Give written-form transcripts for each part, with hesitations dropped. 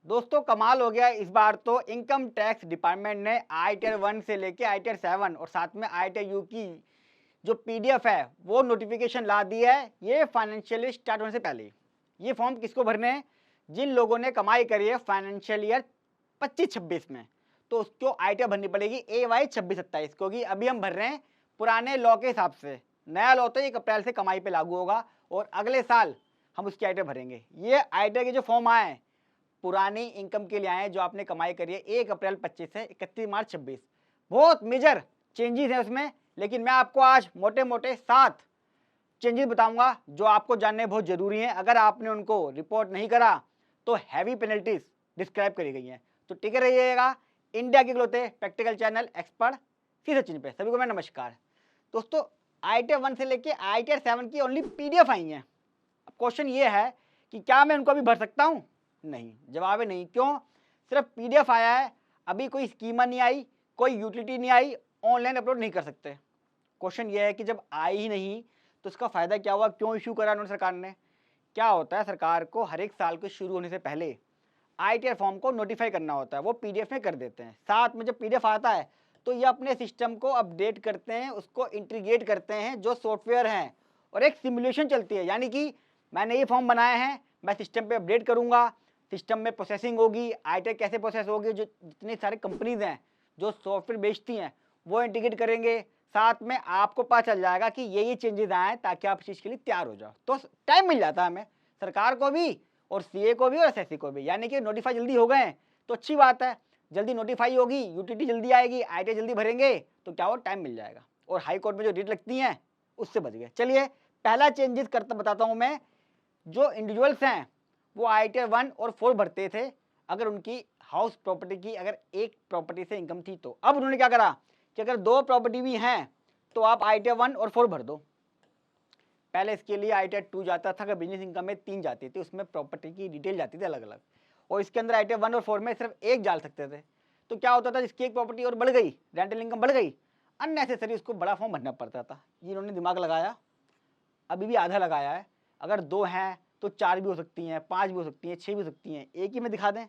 दोस्तों कमाल हो गया इस बार तो इनकम टैक्स डिपार्टमेंट ने आई टियर 1 से लेके आई टियर 7 और साथ में आई टियर यू की जो पीडीएफ है वो नोटिफिकेशन ला दी है ये फाइनेंशियल ईयर स्टार्ट होने से पहले। ये फॉर्म किसको भरने हैं? जिन लोगों ने कमाई करी है फाइनेंशियल ईयर 25-26 में, तो उसको आई टियर भरनी पड़ेगी AY 26-27, क्योंकि अभी हम भर रहे हैं पुराने लॉ के हिसाब से। नया लॉ तो 1 अप्रैल से कमाई पे लागू होगा और अगले साल हम उसकी आई टियर भरेंगे। ये आई टियर के जो फॉर्म आए हैं पुरानी इनकम के लिए आए हैं, जो आपने कमाई करी है 1 अप्रैल 25 से 31 मार्च 26। बहुत मेजर चेंजेस हैं उसमें, लेकिन मैं आपको आज मोटे मोटे 7 चेंजेस बताऊंगा जो आपको जानने बहुत जरूरी हैं। अगर आपने उनको रिपोर्ट नहीं करा तो हैवी पेनल्टीज डिस्क्राइब करी गई हैं। तो टिके रहिएगा इंडिया के इकलौते प्रैक्टिकल चैनल एक्सपर्ट सी सचिन पे। सभी को मैं नमस्कार। दोस्तों आई टियर 1 से लेके आई टियर 7 की ओनली पीडीएफ आई हैं। अब क्वेश्चन ये है कि क्या मैं उनको अभी भर सकता हूँ? नहीं, जवाब है नहीं। क्यों? सिर्फ पीडीएफ आया है, अभी कोई स्कीमा नहीं आई, कोई यूटिलिटी नहीं आई, ऑनलाइन अपलोड नहीं कर सकते। क्वेश्चन ये है कि जब आई ही नहीं तो इसका फायदा क्या हुआ? क्यों इशू करा उन्होंने सरकार ने? क्या होता है, सरकार को हर एक साल के शुरू होने से पहले आईटीआर फॉर्म को नोटिफाई करना होता है, वो पीडीएफ में कर देते हैं। साथ में जब पीडीएफ आता है तो ये अपने सिस्टम को अपडेट करते हैं, उसको इंटीग्रेट करते हैं जो सॉफ्टवेयर हैं, और एक सिमुलेशन चलती है। यानी कि मैंने ये फॉर्म बनाए हैं, मैं सिस्टम पे अपडेट करूंगा, सिस्टम में प्रोसेसिंग होगी, आईटीआर कैसे प्रोसेस होगी, जो जितनी सारी कंपनीज हैं जो सॉफ्टवेयर बेचती हैं वो इंटीग्रेट करेंगे। साथ में आपको पता चल जाएगा कि ये चेंजेस आए ताकि आप इस चीज़ के लिए तैयार हो जाओ। तो टाइम मिल जाता है हमें, सरकार को भी और सीए को भी और एसएससी को भी। यानी कि नोटिफाई जल्दी हो गए तो अच्छी बात है, जल्दी नोटिफाई होगी, यूटीटी जल्दी आएगी, आईटीआई जल्दी भरेंगे तो क्या हो, टाइम मिल जाएगा और हाई कोर्ट में जो रेट लगती हैं उससे बच गए। चलिए पहला चेंजेस करता बताता हूँ मैं। जो इंडिविजुअल्स हैं वो आई टियर 1 और 4 भरते थे अगर उनकी हाउस प्रॉपर्टी की अगर एक प्रॉपर्टी से इनकम थी तो। अब उन्होंने क्या करा कि अगर 2 प्रॉपर्टी भी हैं तो आप आई टियर 1 और 4 भर दो। पहले इसके लिए आई टियर 2 जाता था, अगर बिजनेस इनकम में 3 जाती थी, उसमें प्रॉपर्टी की डिटेल जाती थी अलग अलग, और इसके अंदर आई टियर 1 और 4 में सिर्फ एक डाल सकते थे। तो क्या होता था, जिसकी एक प्रॉपर्टी और बढ़ गई, रेंटल इनकम बढ़ गई, अननेसेसरी उसको बड़ा फॉर्म भरना पड़ता था। ये इन्होंने दिमाग लगाया, अभी भी आधा लगाया है। अगर 2 हैं तो 4 भी हो सकती हैं, 5 भी हो सकती हैं, 6 भी हो सकती हैं, एक ही में दिखा दें,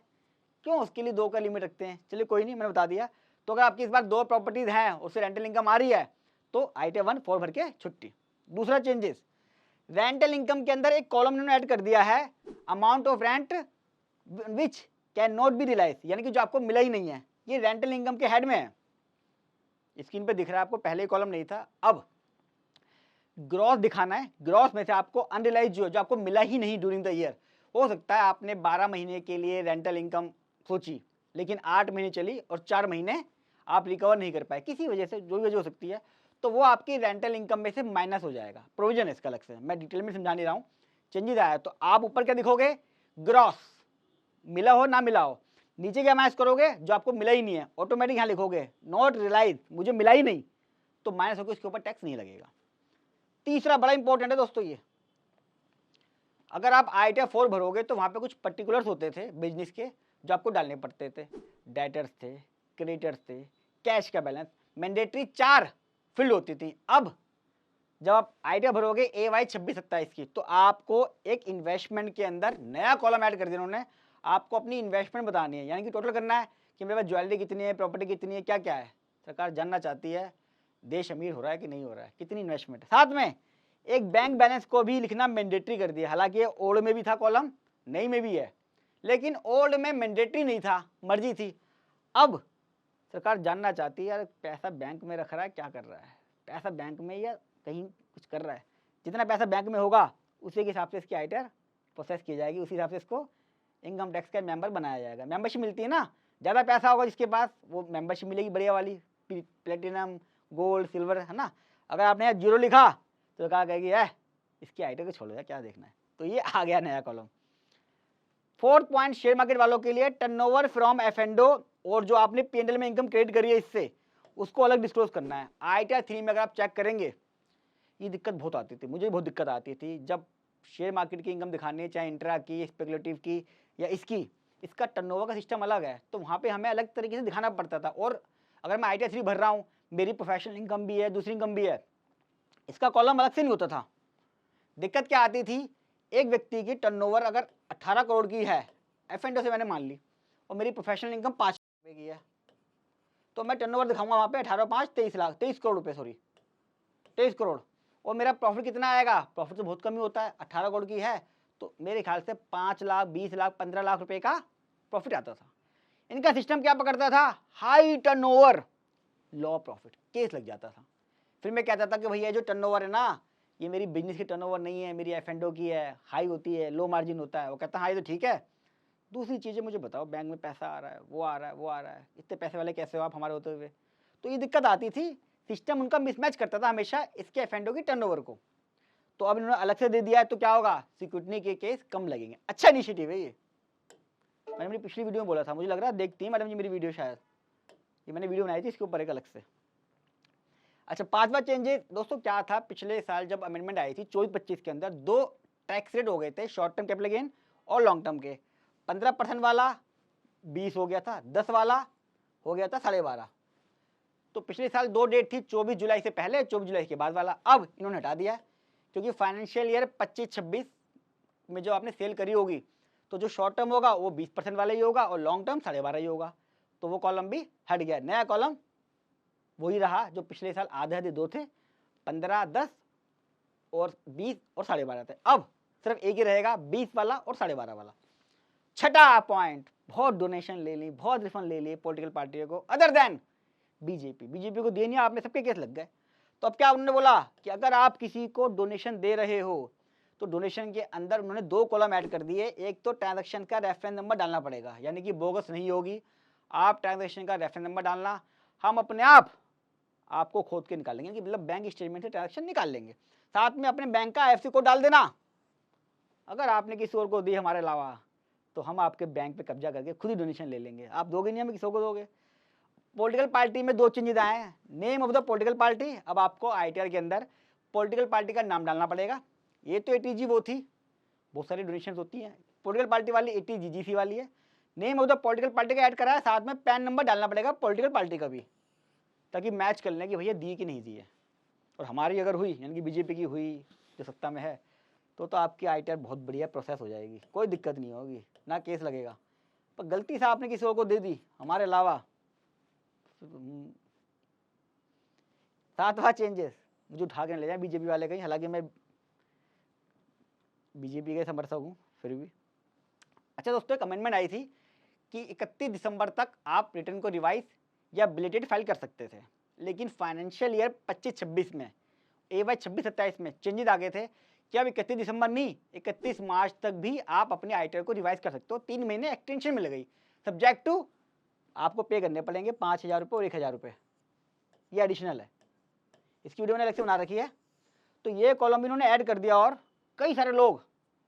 क्यों उसके लिए 2 का लिमिट रखते हैं? चलिए कोई नहीं, मैंने बता दिया। तो अगर आपकी इस बार 2 प्रॉपर्टीज हैं, उससे रेंटल इनकम आ रही है, तो आई टियर 1 4 भर के छुट्टी। दूसरा चेंजेस, रेंटल इनकम के अंदर एक कॉलम इन्होंने ऐड कर दिया है, amount of rent which can not be realise, यानी कि जो आपको मिला ही नहीं है। ये रेंटल इनकम के हेड में है, स्क्रीन पे दिख रहा है आपको, पहले कॉलम नहीं था। अब ग्रॉस दिखाना है, ग्रॉस में से आपको अनरियलाइज जो आपको मिला ही नहीं ड्यूरिंग द ईयर। हो सकता है आपने 12 महीने के लिए रेंटल इनकम सोची, लेकिन 8 महीने चली और 4 महीने आप रिकवर नहीं कर पाए किसी वजह से, जो भी वजह हो सकती है, तो वो आपकी रेंटल इनकम में से माइनस हो जाएगा। प्रोविजन है इसका अलग से, मैं डिटेल में समझा नहीं रहा हूँ। चेंजेस आया तो आप ऊपर क्या दिखोगे, ग्रॉस, मिला हो ना मिला हो। नीचे क्या मैच करोगे, जो आपको मिला ही नहीं है, ऑटोमेटिक यहाँ लिखोगे नॉट रियलाइज, मुझे मिला ही नहीं, तो माइनस होकर इसके ऊपर टैक्स नहीं लगेगा। तीसरा बड़ा इंपॉर्टेंट है दोस्तों, ये अगर आप आई टियर 4 भरोगे तो वहां पे कुछ पर्टिकुलर्स होते थे बिजनेस के जो आपको डालने पड़ते थे। डेटर्स थे, क्रेडिटर्स थे, कैश का बैलेंस, मैंडेटरी 4 फील्ड होती थी। अब जब आप आई टियर भरोगे AY 26-27 की, तो आपको एक इन्वेस्टमेंट के अंदर नया कॉलम ऐड कर दिया उन्होंने। आपको अपनी इन्वेस्टमेंट बतानी है, यानी कि टोटल करना है कि मेरे पास ज्वेलरी कितनी है, प्रॉपर्टी कितनी है, क्या क्या है। सरकार जानना चाहती है देश अमीर हो रहा है कि नहीं हो रहा है, कितनी इन्वेस्टमेंट है। साथ में एक बैंक बैलेंस को भी लिखना मैंडेटरी कर दिया। हालांकि ये ओल्ड में भी था कॉलम, नई में भी है, लेकिन ओल्ड में मैंडेटरी नहीं था, मर्जी थी। अब सरकार जानना चाहती है यार पैसा बैंक में रख रहा है, क्या कर रहा है, पैसा बैंक में या कहीं कुछ कर रहा है। जितना पैसा बैंक में होगा उसी के हिसाब से इसकी आईटीआर प्रोसेस की जाएगी, उसी हिसाब से इसको इनकम टैक्स का मेंबर बनाया जाएगा। मेंबरशिप मिलती है ना, ज़्यादा पैसा होगा जिसके पास, वो मेंबरशिप मिलेगी बढ़िया वाली, प्लेटिनम, गोल्ड, सिल्वर, है ना। अगर आपने यहाँ 0 लिखा तो कहा कहेगी है इसकी आईटीआर को छोड़ो यार, क्या देखना है। तो ये आ गया नया column. 4th point, share market वालों के लिए टर्नओवर फ्रॉम एफ&ओ, और जो आपने पीएनएल में इनकम क्रेडिट करी है इससे, उसको अलग डिस्क्लोज करना है। आईटीआर 3 में अगर आप चेक करेंगे, ये दिक्कत बहुत आती थी, मुझे बहुत दिक्कत आती थी जब शेयर मार्केट की इनकम दिखानी है, चाहे इंट्रा की, स्पेकुलेटिव की या इसकी। इसका टर्नओवर का सिस्टम अलग है, तो वहाँ पे हमें अलग तरीके से दिखाना पड़ता था। और अगर मैं आईटीआर 3 भर रहा हूँ, मेरी प्रोफेशनल इनकम भी है, दूसरी इनकम भी है, इसका कॉलम अलग से नहीं होता था। दिक्कत क्या आती थी, एक व्यक्ति की टर्नओवर अगर 18 करोड़ की है F&O से मैंने मान ली और मेरी प्रोफेशनल इनकम 5 रुपये की है, तो मैं टर्नओवर दिखाऊंगा वहाँ पे 18/5 23 करोड़ रुपए, सॉरी 23 करोड़। और मेरा प्रॉफिट कितना आएगा? प्रॉफिट तो बहुत कम ही होता है, 18 करोड़ की है तो मेरे ख्याल से 5 लाख 20 लाख 15 लाख रुपए का प्रॉफिट आता था। इनका सिस्टम क्या पकड़ता था? हाई टर्नओवर लो प्रॉफिट, केस लग जाता था। फिर मैं कहता था कि भैया जो टर्नओवर है ना, ये मेरी बिजनेस की टर्नओवर नहीं है, मेरी F&O की है, हाई होती है, लो मार्जिन होता है। वो कहता है हाई तो ठीक है, दूसरी चीज़ें मुझे बताओ, बैंक में पैसा आ रहा है, वो आ रहा है, वो आ रहा है, इतने पैसे वाले कैसे हो आप हमारे होते हुए? तो ये दिक्कत आती थी, सिस्टम उनका मिसमैच करता था हमेशा इसके F&O की टर्नओवर को। तो अब इन्होंने अलग से दे दिया है तो क्या होगा? सिक्योरिटी के केस कम लगेंगे। अच्छा इनिशिएटिव है ये, मैंने अपनी पिछली वीडियो में बोला था, मुझे लग रहा है देखती है मैडम जी मेरी वीडियो, शायद ये मैंने वीडियो बनाई थी इसके ऊपर एक अलग से। अच्छा, पांचवा चेंजेस दोस्तों क्या था? पिछले साल जब अमेंडमेंट आई थी 24-25 के अंदर, दो टैक्स रेट हो गए थे, शॉर्ट टर्म कैपिटल गेन और लॉन्ग टर्म के। 15% वाला 20 हो गया था, 10 वाला हो गया था 12.5। तो पिछले साल दो डेट थी, 24 जुलाई से पहले, 24 जुलाई के बाद वाला। अब इन्होंने हटा दिया क्योंकि फाइनेंशियल ईयर 25-26 में जो आपने सेल करी होगी तो जो शॉर्ट टर्म होगा वो 20% वाला ही होगा और लॉन्ग टर्म 12.5 ही होगा। तो वो कॉलम भी हट गया, नया कॉलम वही रहा जो पिछले साल आधे आधे दो थे, 15, 10 और 20 और 12.5 थे। अब सिर्फ एक ही रहेगा, 20 वाला और 12.5 वाला। छठा पॉइंट, बहुत डोनेशन ले ली, बहुत रिफंड ले लिए पॉलिटिकल पार्टियों को अदर देन बीजेपी को दिए नहीं आपने, सबके केस लग गए। तो अब क्या उन्होंने बोला कि अगर आप किसी को डोनेशन दे रहे हो तो डोनेशन के अंदर उन्होंने दो कॉलम ऐड कर दिए। एक तो ट्रांजैक्शन का रेफरेंस नंबर डालना पड़ेगा, यानी कि बोगस नहीं होगी, आप ट्रांजैक्शन का रेफरेंस नंबर डालना, हम अपने आप आपको खोद के निकालेंगे कि मतलब बैंक स्टेटमेंट से ट्रांजैक्शन निकाल लेंगे। साथ में अपने बैंक का IFSC कोड डाल देना, अगर आपने किसी और को दी हमारे अलावा तो हम आपके बैंक पे कब्जा करके खुद ही डोनेशन ले लेंगे, आप दोगे नहीं, हमें किसी को दोगे। पॉलिटिकल पार्टी में दो चेंजेस आए हैं, name of the political party, अब आपको ITR के अंदर पॉलिटिकल पार्टी का नाम डालना पड़ेगा। ये तो ATG वो थी, बहुत सारी डोनेशन होती हैं, पॉलिटिकल पार्टी वाली ATGGC वाली है। Name of the political party का ऐड करा है, साथ में पैन नंबर डालना पड़ेगा पॉलिटिकल पार्टी का भी, ताकि मैच कर लें कि भैया दी कि नहीं दी है। और हमारी अगर हुई, यानी कि बीजेपी की हुई जो सत्ता में है, तो आपकी ITR बहुत बढ़िया प्रोसेस हो जाएगी, कोई दिक्कत नहीं होगी, ना केस लगेगा। पर गलती से आपने किसी और को दे दी हमारे अलावा। सातवां चेंजेस, मुझे उठा के ले जाए बीजेपी वाले कहीं, हालांकि मैं बीजेपी के समर्थक हूँ फिर भी। अच्छा दोस्तों, एक अमेंडमेंट आई थी कि 31 दिसंबर तक आप रिटर्न को रिवाइज या बिलेटेड फाइल कर सकते थे, लेकिन फाइनेंशियल ईयर 25-26 में AY 26-27 में चेंजेस आ गए थे कि अब 31 दिसंबर नहीं, 31 मार्च तक भी आप अपने ITR को रिवाइज कर सकते हो। 3 महीने एक्सटेंशन मिल गई, सब्जेक्ट टू आपको पे करने पड़ेंगे 5,000 रुपये और 1,000 रुपये, ये एडिशनल है, इसकी वीडियो मैंने अलग से बना रखी है। तो ये कॉलम इन्होंने ऐड कर दिया और कई सारे लोग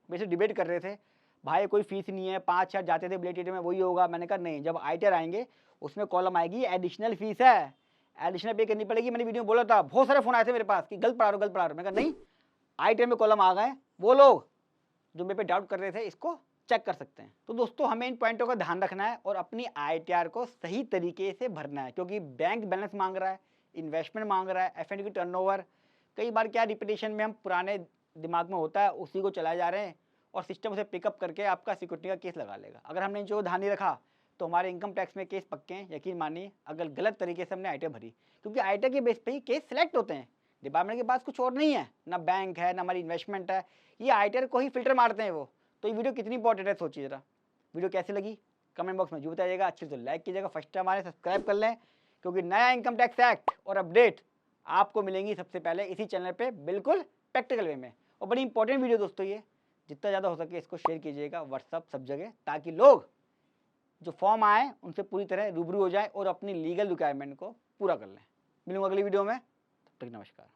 मेरे से डिबेट कर रहे थे, भाई कोई फीस नहीं है, 5,000 जाते थे बिलेटेड में वही होगा। मैंने कहा नहीं, जब ITR आएंगे उसमें कॉलम आएगी एडिशनल फीस है, एडिशनल पे करनी पड़ेगी। मैंने वीडियो में बोला था, बहुत सारे फोन आए थे मेरे पास कि गलत पढ़ा रहा हूं। मैंने कहा नहीं, ITR में कॉलम आ गए, वो लोग जो मेरे पे डाउट कर रहे थे इसको चेक कर सकते हैं। तो दोस्तों हमें इन पॉइंटों का ध्यान रखना है और अपनी ITR को सही तरीके से भरना है, क्योंकि बैंक बैलेंस मांग रहा है, इन्वेस्टमेंट मांग रहा है, F&O की टर्नओवर। कई बार क्या रिपीटेशन में हम पुराने दिमाग में होता है उसी को चलाए जा रहे हैं और सिस्टम उसे पिकअप करके आपका सिक्योरिटी का केस लगा लेगा। अगर हमने इन चीज़ों को ध्यान नहीं रखा तो हमारे इनकम टैक्स में केस पक्के हैं, यकीन मानिए, अगर गलत तरीके से हमने ITR भरी, क्योंकि ITR के बेस पे ही केस सिलेक्ट होते हैं। डिपार्टमेंट के पास कुछ और नहीं है, ना बैंक है ना हमारी इन्वेस्टमेंट है, ये ITR को ही फिल्टर मारते हैं वो। तो ये वीडियो कितनी इंपॉर्टेंट है सोचिए जरा। वीडियो कैसी लगी कमेंट बॉक्स में जरूर बताइएगा, अच्छे से लाइक कीजिएगा, फर्स्ट टाइम हमारे सब्सक्राइब कर लें, क्योंकि नया इनकम टैक्स एक्ट और अपडेट आपको मिलेंगी सबसे पहले इसी चैनल पे, बिल्कुल प्रैक्टिकल वे में। और बड़ी इंपॉर्टेंट वीडियो दोस्तों, ये जितना ज़्यादा हो सके इसको शेयर कीजिएगा व्हाट्सअप सब जगह, ताकि लोग जो फॉर्म आए उनसे पूरी तरह रूबरू हो जाए और अपनी लीगल रिक्वायरमेंट को पूरा कर लें। मिलूंगा अगली वीडियो में, तब तक नमस्कार।